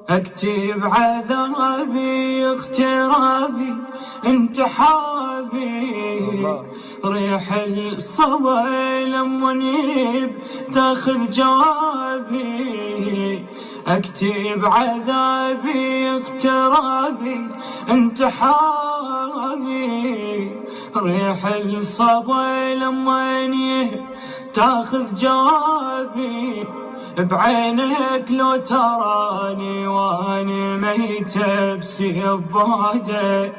اكتب عذابي اغترابي انتحابي، ريح الصبا لما نيب تاخذ جوابي. اكتب عذابي اغترابي انتحابي، ريح الصبا لما نيب تاخذ جوابي. بعينك لو تراني واني ميت بسيف بعدك،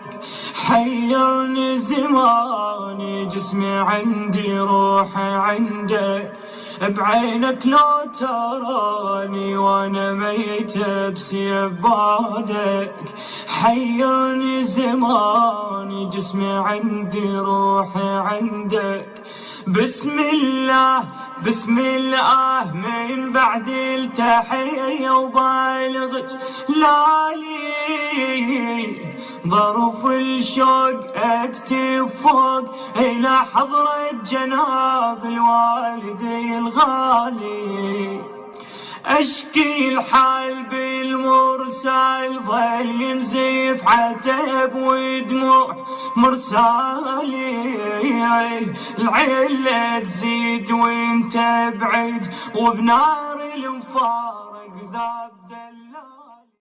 حيرني زماني جسمي عندي روحي عندك. بعينك لو تراني وانا ميت بسيف بعدك، حيرني زماني جسمي عندي روحي عندك. بسم الله بسم الله من بعد التحية وبالغ جلالي، ظرف الشوق اكتب فوق الى حضرة جناب الوالدي الغالي. اشكي الحال بالمرسال ظل ينزف عتب ودموع مرسالي. العلة تزيد وانت بعيد وبنار المفارق ذاب